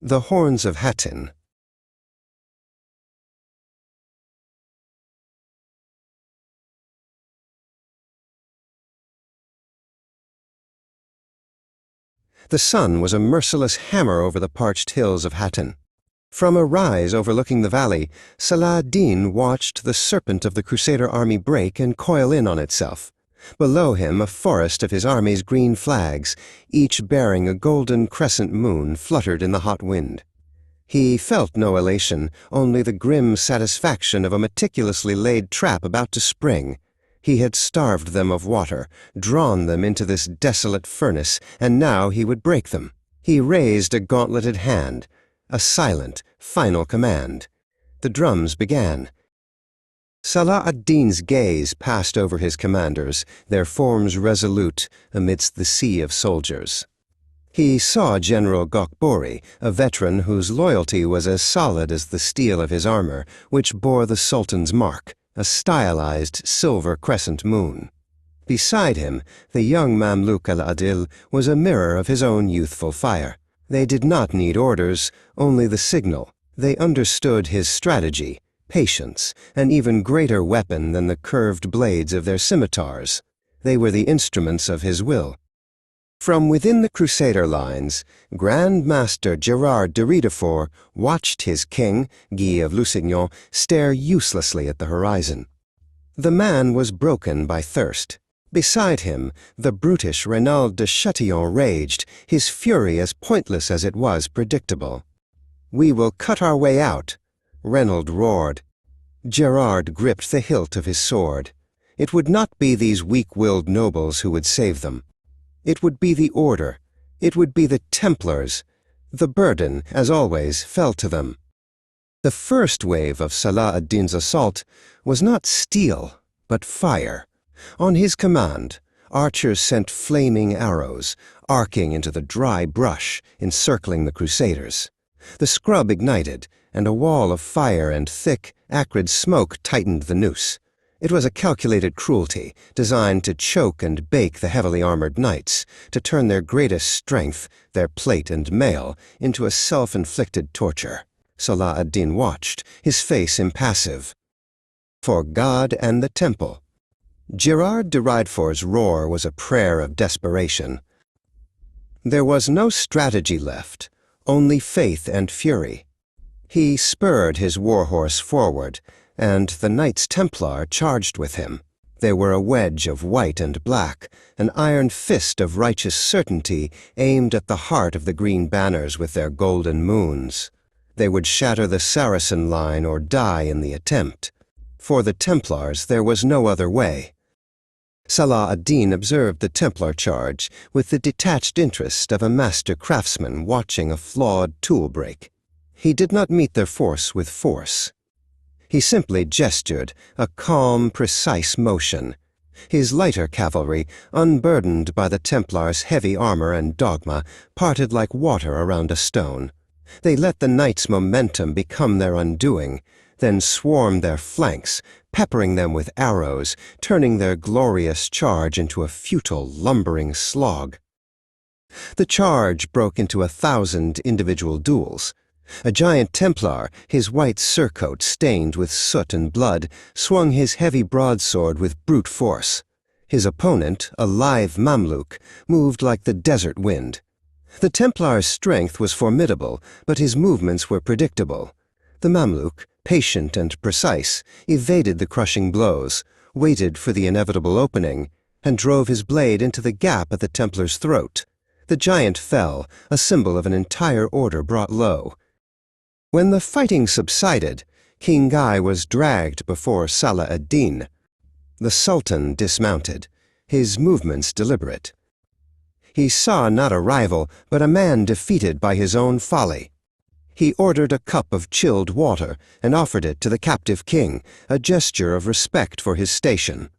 The Horns of Hattin. The sun was a merciless hammer over the parched hills of Hattin. From a rise overlooking the valley, Salah ad-Din watched the serpent of the Crusader army break and coil in on itself. Below him, a forest of his army's green flags, each bearing a golden crescent moon, fluttered in the hot wind. He felt no elation, only the grim satisfaction of a meticulously laid trap about to spring. He had starved them of water, drawn them into this desolate furnace, and now he would break them. He raised a gauntleted hand, a silent, final command. The drums began. Salah ad-Din's gaze passed over his commanders, their forms resolute amidst the sea of soldiers. He saw General Gokbori, a veteran whose loyalty was as solid as the steel of his armor, which bore the Sultan's mark, a stylized silver crescent moon. Beside him, the young Mamluk al-Adil was a mirror of his own youthful fire. They did not need orders, only the signal. They understood his strategy, patience, an even greater weapon than the curved blades of their scimitars. They were the instruments of his will. From within the Crusader lines, Grand Master Gerard de Riedefort watched his king, Guy of Lusignan, stare uselessly at the horizon. The man was broken by thirst. Beside him, the brutish Reynald de Chatillon raged, his fury as pointless as it was predictable. "We will cut our way out," Reynald roared. Gerard gripped the hilt of his sword. It would not be these weak-willed nobles who would save them. It would be the Order. It would be the Templars. The burden, as always, fell to them. The first wave of Salah ad-Din's assault was not steel, but fire. On his command, archers sent flaming arrows, arcing into the dry brush, encircling the Crusaders. The scrub ignited, and a wall of fire and thick, acrid smoke tightened the noose. It was a calculated cruelty, designed to choke and bake the heavily armored knights, to turn their greatest strength, their plate and mail, into a self-inflicted torture. Salah ad-Din watched, his face impassive. For God and the Temple. Gerard de Riedfort's roar was a prayer of desperation. There was no strategy left, only faith and fury. He spurred his warhorse forward, and the Knights Templar charged with him. They were a wedge of white and black, an iron fist of righteous certainty aimed at the heart of the green banners with their golden moons. They would shatter the Saracen line or die in the attempt. For the Templars there was no other way. Salah ad-Din observed the Templar charge with the detached interest of a master craftsman watching a flawed tool break. He did not meet their force with force. He simply gestured, a calm, precise motion. His lighter cavalry, unburdened by the Templars' heavy armor and dogma, parted like water around a stone. They let the knights' momentum become their undoing, then swarmed their flanks, peppering them with arrows, turning their glorious charge into a futile, lumbering slog. The charge broke into 1,000 individual duels. A giant Templar, his white surcoat stained with soot and blood, swung his heavy broadsword with brute force. His opponent, a lithe Mamluk, moved like the desert wind. The Templar's strength was formidable, but his movements were predictable. The Mamluk, patient and precise, evaded the crushing blows, waited for the inevitable opening, and drove his blade into the gap at the Templar's throat. The giant fell, a symbol of an entire order brought low. When the fighting subsided, King Guy was dragged before Salah ad-Din. The Sultan dismounted, his movements deliberate. He saw not a rival, but a man defeated by his own folly. He ordered a cup of chilled water and offered it to the captive king, a gesture of respect for his station.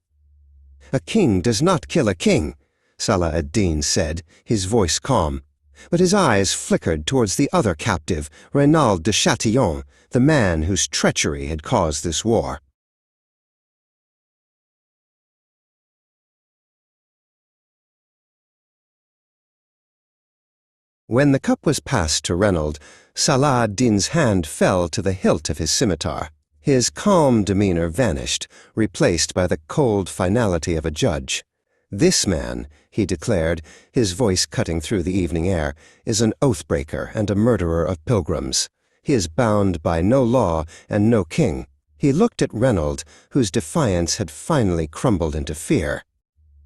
"A king does not kill a king," Salah ad-Din said, his voice calm. But his eyes flickered towards the other captive, Reynald de Chatillon, the man whose treachery had caused this war. When the cup was passed to Reynold, Salah ad-Din's hand fell to the hilt of his scimitar. His calm demeanor vanished, replaced by the cold finality of a judge. "This man," he declared, his voice cutting through the evening air, "is an oath-breaker and a murderer of pilgrims. He is bound by no law and no king." He looked at Reynold, whose defiance had finally crumbled into fear.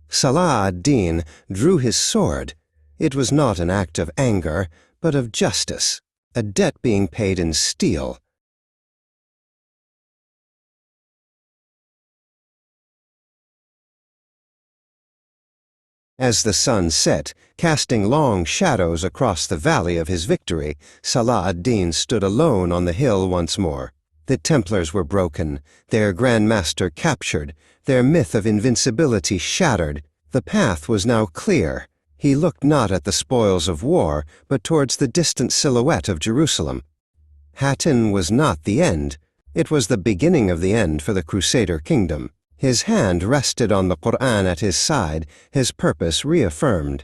Salah ad-Din drew his sword. It was not an act of anger, but of justice, a debt being paid in steel. As the sun set, casting long shadows across the valley of his victory, Salah ad-Din stood alone on the hill once more. The Templars were broken, their Grand Master captured, their myth of invincibility shattered. The path was now clear. He looked not at the spoils of war, but towards the distant silhouette of Jerusalem. Hattin was not the end. It was the beginning of the end for the Crusader kingdom. His hand rested on the Qur'an at his side, his purpose reaffirmed.